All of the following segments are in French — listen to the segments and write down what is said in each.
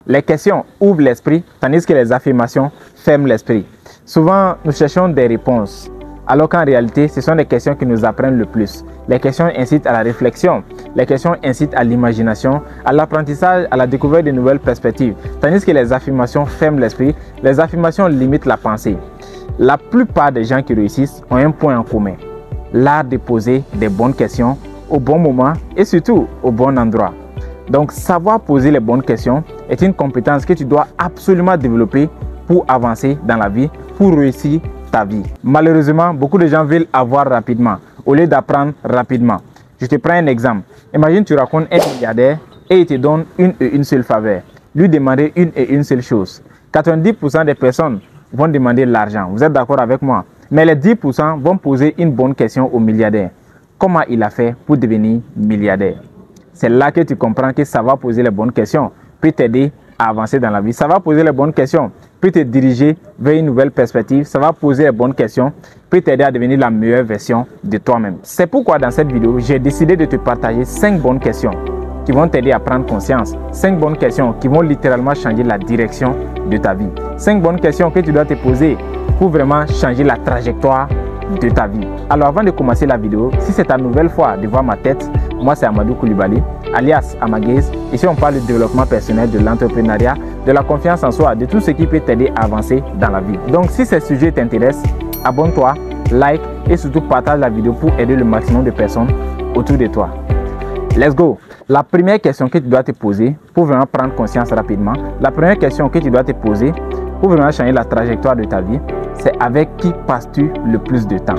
Les questions ouvrent l'esprit, tandis que les affirmations ferment l'esprit. Souvent, nous cherchons des réponses, alors qu'en réalité, ce sont des questions qui nous apprennent le plus. Les questions incitent à la réflexion, les questions incitent à l'imagination, à l'apprentissage, à la découverte de nouvelles perspectives, tandis que les affirmations ferment l'esprit, les affirmations limitent la pensée. La plupart des gens qui réussissent ont un point en commun, l'art de poser des bonnes questions au bon moment et surtout au bon endroit. Donc, savoir poser les bonnes questions est une compétence que tu dois absolument développer pour avancer dans la vie, pour réussir ta vie. Malheureusement, beaucoup de gens veulent avoir rapidement au lieu d'apprendre rapidement. Je te prends un exemple. Imagine tu racontes un milliardaire et il te donne une seule faveur. Lui demander une seule chose. 90% des personnes vont demander l'argent. Vous êtes d'accord avec moi? Mais les 10% vont poser une bonne question au milliardaire. Comment il a fait pour devenir milliardaire? C'est là que tu comprends que savoir poser les bonnes questions peut t'aider à avancer dans la vie. Savoir poser les bonnes questions peut te diriger vers une nouvelle perspective. Savoir poser les bonnes questions peut t'aider à devenir la meilleure version de toi-même. C'est pourquoi dans cette vidéo, j'ai décidé de te partager 5 bonnes questions qui vont t'aider à prendre conscience. 5 bonnes questions qui vont littéralement changer la direction de ta vie. 5 bonnes questions que tu dois te poser pour vraiment changer la trajectoire de ta vie. Alors avant de commencer la vidéo, si c'est ta nouvelle fois de voir ma tête, moi c'est Amadou Koulibaly, alias Amagaze. Ici on parle du développement personnel, de l'entrepreneuriat, de la confiance en soi, de tout ce qui peut t'aider à avancer dans la vie. Donc si ces sujets t'intéressent, abonne-toi, like et surtout partage la vidéo pour aider le maximum de personnes autour de toi. Let's go! La première question que tu dois te poser pour vraiment prendre conscience rapidement, la première question que tu dois te poser pour vraiment changer la trajectoire de ta vie, c'est avec qui passes-tu le plus de temps?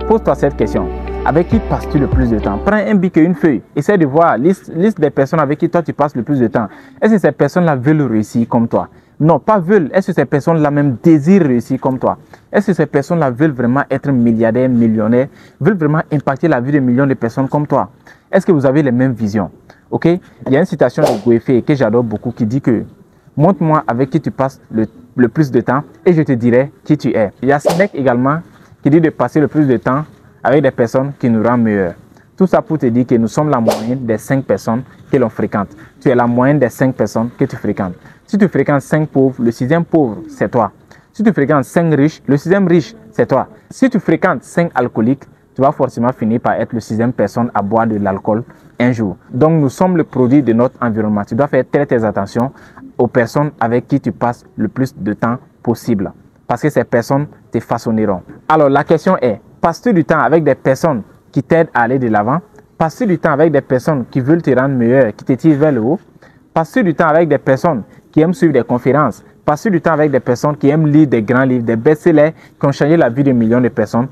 Pose-toi cette question. Avec qui passes-tu le plus de temps? Prends un bic et une feuille. Essaie de voir liste des personnes avec qui toi tu passes le plus de temps. Est-ce que ces personnes-là veulent réussir comme toi? Non, pas veulent. Est-ce que ces personnes-là même désirent réussir comme toi? Est-ce que ces personnes-là veulent vraiment être milliardaires, millionnaires, veulent vraiment impacter la vie de millions de personnes comme toi? Est-ce que vous avez les mêmes visions? Ok? Il y a une citation de Gouefé que j'adore beaucoup qui dit que montre-moi avec qui tu passes le plus de temps et je te dirai qui tu es. Il y a Sénèque également qui dit de passer le plus de temps avec des personnes qui nous rendent meilleurs. Tout ça pour te dire que nous sommes la moyenne des 5 personnes que l'on fréquente. Tu es la moyenne des 5 personnes que tu fréquentes. Si tu fréquentes 5 pauvres, le 6e pauvre, c'est toi. Si tu fréquentes 5 riches, le 6e riche, c'est toi. Si tu fréquentes 5 alcooliques, tu vas forcément finir par être le 6e personne à boire de l'alcool un jour. Donc nous sommes le produit de notre environnement. Tu dois faire très attention aux personnes avec qui tu passes le plus de temps possible. Parce que ces personnes te façonneront. Alors la question est, passes-tu du temps avec des personnes qui t'aident à aller de l'avant? Passes-tu du temps avec des personnes qui veulent te rendre meilleur, qui te tirent vers le haut? Passes-tu du temps avec des personnes qui aiment suivre des conférences? Passes-tu du temps avec des personnes qui aiment lire des grands livres, des best-sellers qui ont changé la vie de millions de personnes?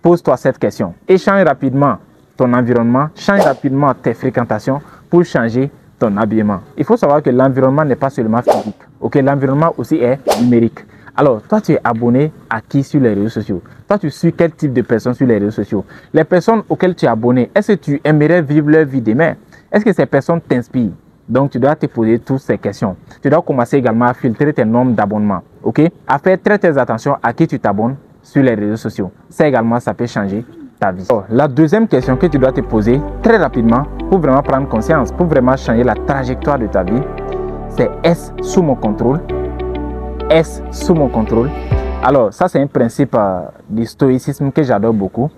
Pose-toi cette question. Et change rapidement ton environnement, change rapidement tes fréquentations pour changer ton habillement. Il faut savoir que l'environnement n'est pas seulement physique. Ok, l'environnement aussi est numérique. Alors, toi, tu es abonné à qui sur les réseaux sociaux? Toi, tu suis quel type de personnes sur les réseaux sociaux? Les personnes auxquelles tu es abonné, est-ce que tu aimerais vivre leur vie demain? Est-ce que ces personnes t'inspirent? Donc, tu dois te poser toutes ces questions. Tu dois commencer également à filtrer tes nombres d'abonnements. Ok? À faire très attention à qui tu t'abonnes sur les réseaux sociaux. Ça également, ça peut changer ta vie. Alors, la deuxième question que tu dois te poser très rapidement pour vraiment prendre conscience, pour vraiment changer la trajectoire de ta vie, c'est est-ce sous mon contrôle? Est-ce sous mon contrôle? Alors, ça c'est un principe du stoïcisme que j'adore beaucoup,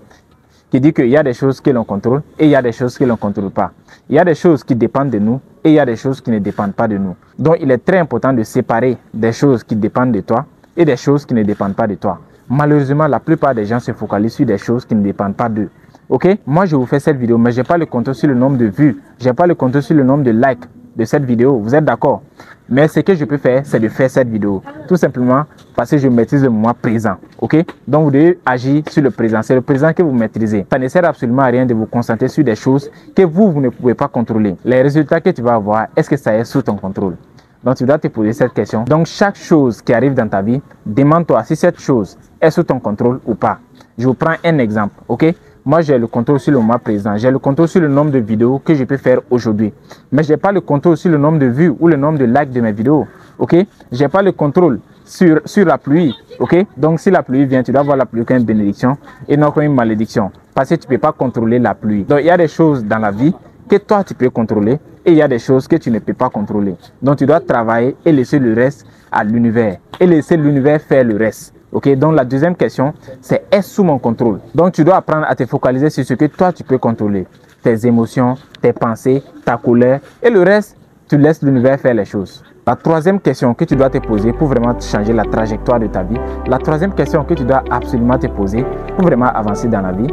qui dit qu'il y a des choses que l'on contrôle et il y a des choses que l'on ne contrôle pas. Il y a des choses qui dépendent de nous et il y a des choses qui ne dépendent pas de nous. Donc, il est très important de séparer des choses qui dépendent de toi et des choses qui ne dépendent pas de toi. Malheureusement, la plupart des gens se focalisent sur des choses qui ne dépendent pas d'eux. Ok? Moi, je vous fais cette vidéo, mais je n'ai pas le contrôle sur le nombre de vues. Je n'ai pas le contrôle sur le nombre de likes de cette vidéo. Vous êtes d'accord? Mais ce que je peux faire, c'est de faire cette vidéo. Tout simplement parce que je maîtrise le moment présent. Ok? Donc, vous devez agir sur le présent. C'est le présent que vous maîtrisez. Ça ne sert absolument à rien de vous concentrer sur des choses que vous ne pouvez pas contrôler. Les résultats que tu vas avoir, est-ce que ça est sous ton contrôle? Donc, tu dois te poser cette question. Donc, chaque chose qui arrive dans ta vie, demande-toi si cette chose est sous ton contrôle ou pas. Je vous prends un exemple, ok? Moi, j'ai le contrôle sur le moment présent. J'ai le contrôle sur le nombre de vidéos que je peux faire aujourd'hui. Mais je n'ai pas le contrôle sur le nombre de vues ou le nombre de likes de mes vidéos, ok? Je n'ai pas le contrôle sur la pluie, ok? Donc, si la pluie vient, tu dois voir la pluie comme une bénédiction et non comme une malédiction. Parce que tu ne peux pas contrôler la pluie. Donc, il y a des choses dans la vie que toi, tu peux contrôler et il y a des choses que tu ne peux pas contrôler. Donc tu dois travailler et laisser le reste à l'univers et laisser l'univers faire le reste. Ok, donc la deuxième question, c'est est-ce sous mon contrôle? Donc tu dois apprendre à te focaliser sur ce que toi tu peux contrôler. Tes émotions, tes pensées, ta colère et le reste, tu laisses l'univers faire les choses. La troisième question que tu dois te poser pour vraiment changer la trajectoire de ta vie, la troisième question que tu dois absolument te poser pour vraiment avancer dans la vie,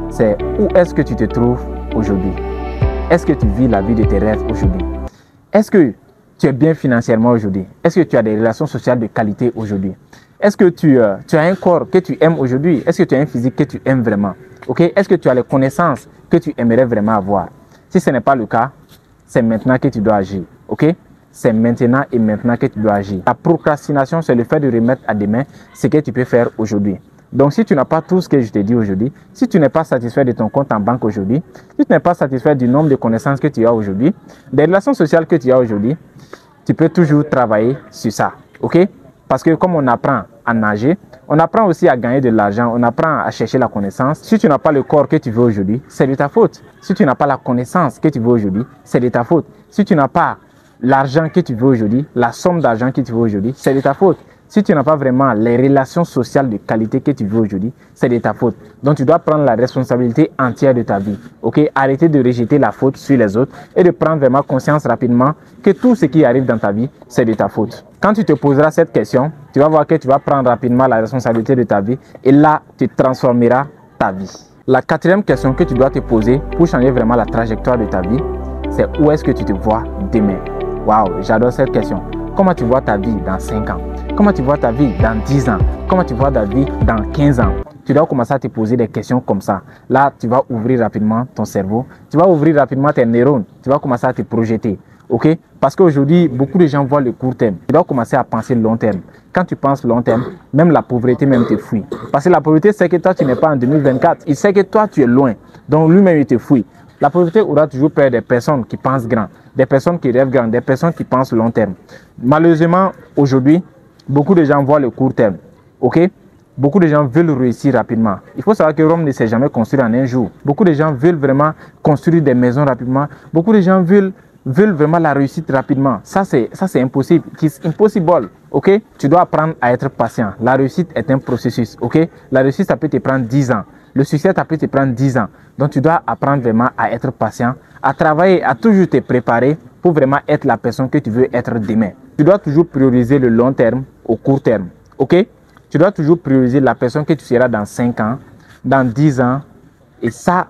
c'est où est-ce que tu te trouves aujourd'hui? Est-ce que tu vis la vie de tes rêves aujourd'hui? Est-ce que tu es bien financièrement aujourd'hui? Est-ce que tu as des relations sociales de qualité aujourd'hui? Est-ce que tu as un corps que tu aimes aujourd'hui? Est-ce que tu as un physique que tu aimes vraiment? Okay? Est-ce que tu as les connaissances que tu aimerais vraiment avoir? Si ce n'est pas le cas, c'est maintenant que tu dois agir. Okay? C'est maintenant et maintenant que tu dois agir. La procrastination, c'est le fait de remettre à demain ce que tu peux faire aujourd'hui. Donc, si tu n'as pas tout ce que je t'ai dit aujourd'hui, si tu n'es pas satisfait de ton compte en banque aujourd'hui, si tu n'es pas satisfait du nombre de connaissances que tu as aujourd'hui, des relations sociales que tu as aujourd'hui, tu peux toujours travailler sur ça. OK? Parce que comme on apprend à nager, on apprend aussi à gagner de l'argent, on apprend à chercher la connaissance. Si tu n'as pas le corps que tu veux aujourd'hui, c'est de ta faute. Si tu n'as pas la connaissance que tu veux aujourd'hui, c'est de ta faute. Si tu n'as pas l'argent que tu veux aujourd'hui, la somme d'argent que tu veux aujourd'hui, c'est de ta faute. Si tu n'as pas vraiment les relations sociales de qualité que tu veux aujourd'hui, c'est de ta faute. Donc, tu dois prendre la responsabilité entière de ta vie. OK? Arrêter de rejeter la faute sur les autres et de prendre vraiment conscience rapidement que tout ce qui arrive dans ta vie, c'est de ta faute. Quand tu te poseras cette question, tu vas voir que tu vas prendre rapidement la responsabilité de ta vie et là, tu transformeras ta vie. La quatrième question que tu dois te poser pour changer vraiment la trajectoire de ta vie, c'est où est-ce que tu te vois demain? Waouh, j'adore cette question. Comment tu vois ta vie dans 5 ans? Comment tu vois ta vie dans 10 ans? Comment tu vois ta vie dans 15 ans? Tu dois commencer à te poser des questions comme ça. Là, tu vas ouvrir rapidement ton cerveau. Tu vas ouvrir rapidement tes neurones. Tu vas commencer à te projeter. OK? Parce qu'aujourd'hui, beaucoup de gens voient le court terme. Tu dois commencer à penser long terme. Quand tu penses long terme, même la pauvreté même te fuit. Parce que la pauvreté, c'est que toi, tu n'es pas en 2024. Il sait que toi, tu es loin. Donc, lui-même, il te fuit. La pauvreté aura toujours peur des personnes qui pensent grand, des personnes qui rêvent grand, des personnes qui pensent long terme. Malheureusement, aujourd'hui, beaucoup de gens voient le court terme. OK? Beaucoup de gens veulent réussir rapidement. Il faut savoir que Rome ne s'est jamais construit en un jour. Beaucoup de gens veulent vraiment construire des maisons rapidement. Beaucoup de gens veulent vraiment la réussite rapidement. Ça, c'est impossible. It's impossible. OK? Tu dois apprendre à être patient. La réussite est un processus. OK? La réussite, ça peut te prendre 10 ans. Le succès, ça peut te prendre 10 ans. Donc, tu dois apprendre vraiment à être patient, à travailler, à toujours te préparer pour vraiment être la personne que tu veux être demain. Tu dois toujours prioriser le long terme au court terme. OK? Tu dois toujours prioriser la personne que tu seras dans 5 ans, dans 10 ans. Et ça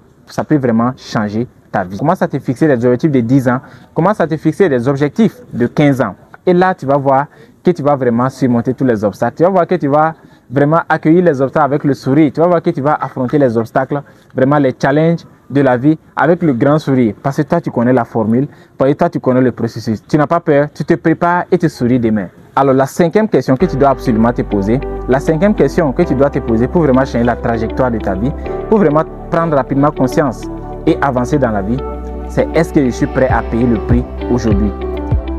peut vraiment changer ta vie. Commence à te fixer des objectifs de 10 ans. Commence à te fixer des objectifs de 15 ans. Et là, tu vas voir que tu vas vraiment surmonter tous les obstacles. Tu vas voir que tu vas vraiment accueillir les obstacles avec le sourire. Tu vas voir que tu vas affronter les obstacles, vraiment les challenges de la vie avec le grand sourire. Parce que toi, tu connais la formule, parce que toi, tu connais le processus. Tu n'as pas peur, tu te prépares et tu souris demain. Alors, la cinquième question que tu dois absolument te poser, la cinquième question que tu dois te poser pour vraiment changer la trajectoire de ta vie, pour vraiment prendre rapidement conscience et avancer dans la vie, c'est est-ce que je suis prêt à payer le prix aujourd'hui?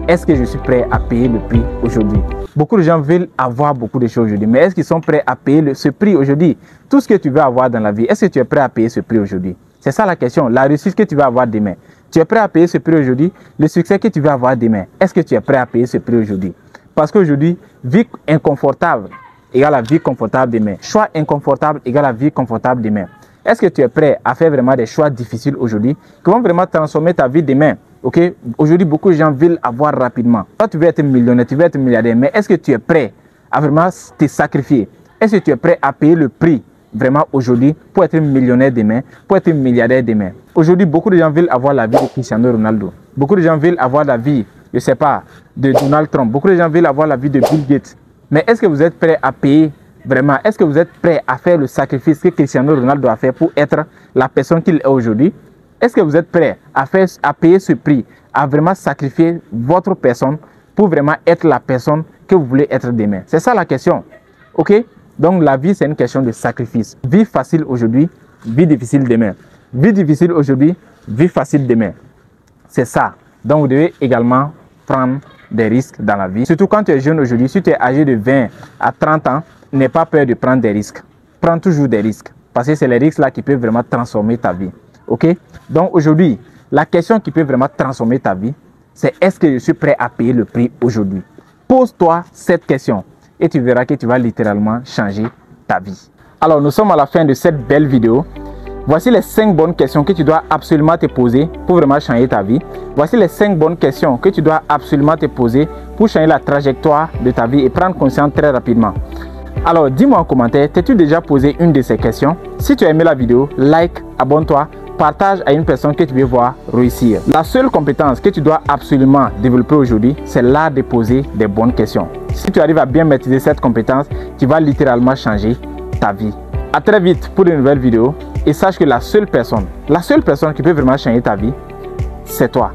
Est-ce que je suis prêt à payer le prix aujourd'hui? Beaucoup de gens veulent avoir beaucoup de choses aujourd'hui, mais est-ce qu'ils sont prêts à payer ce prix aujourd'hui? Tout ce que tu veux avoir dans la vie, est-ce que tu es prêt à payer ce prix aujourd'hui? C'est ça la question, la réussite que tu vas avoir demain. Tu es prêt à payer ce prix aujourd'hui? Le succès que tu vas avoir demain, est-ce que tu es prêt à payer ce prix aujourd'hui? Parce qu'aujourd'hui, vie inconfortable égale à vie confortable demain. Choix inconfortable égale à vie confortable demain. Est-ce que tu es prêt à faire vraiment des choix difficiles aujourd'hui qui vont vraiment transformer ta vie demain? Ok, aujourd'hui, beaucoup de gens veulent avoir rapidement. Toi, tu veux être millionnaire, tu veux être milliardaire, mais est-ce que tu es prêt à vraiment te sacrifier? Est-ce que tu es prêt à payer le prix vraiment aujourd'hui pour être millionnaire demain, pour être milliardaire demain? Aujourd'hui, beaucoup de gens veulent avoir la vie de Cristiano Ronaldo. Beaucoup de gens veulent avoir la vie, je ne sais pas, de Donald Trump. Beaucoup de gens veulent avoir la vie de Bill Gates. Mais est-ce que vous êtes prêt à payer vraiment? Est-ce que vous êtes prêt à faire le sacrifice que Cristiano Ronaldo a fait pour être la personne qu'il est aujourd'hui? Est-ce que vous êtes prêt à payer ce prix, à vraiment sacrifier votre personne pour vraiment être la personne que vous voulez être demain? C'est ça la question. OK? Donc la vie, c'est une question de sacrifice. Vie facile aujourd'hui, vie difficile demain. Vie difficile aujourd'hui, vie facile demain. C'est ça. Donc vous devez également prendre des risques dans la vie. Surtout quand tu es jeune aujourd'hui, si tu es âgé de 20 à 30 ans, n'aie pas peur de prendre des risques. Prends toujours des risques. Parce que c'est les risques là qui peuvent vraiment transformer ta vie. OK? Donc aujourd'hui, La question qui peut vraiment transformer ta vie, c'est est-ce que je suis prêt à payer le prix aujourd'hui? Pose-toi cette question et tu verras que tu vas littéralement changer ta vie. Alors, nous sommes à la fin de cette belle vidéo. Voici les 5 bonnes questions que tu dois absolument te poser pour vraiment changer ta vie. Voici les 5 bonnes questions que tu dois absolument te poser pour changer la trajectoire de ta vie et prendre conscience très rapidement. Alors, dis-moi en commentaire, t'es-tu déjà posé une de ces questions? Si tu as aimé la vidéo, like, abonne-toi, partage à une personne que tu veux voir réussir. La seule compétence que tu dois absolument développer aujourd'hui, c'est l'art de poser des bonnes questions. Si tu arrives à bien maîtriser cette compétence, tu vas littéralement changer ta vie. À très vite pour de nouvelles vidéos et sache que la seule personne qui peut vraiment changer ta vie, c'est toi.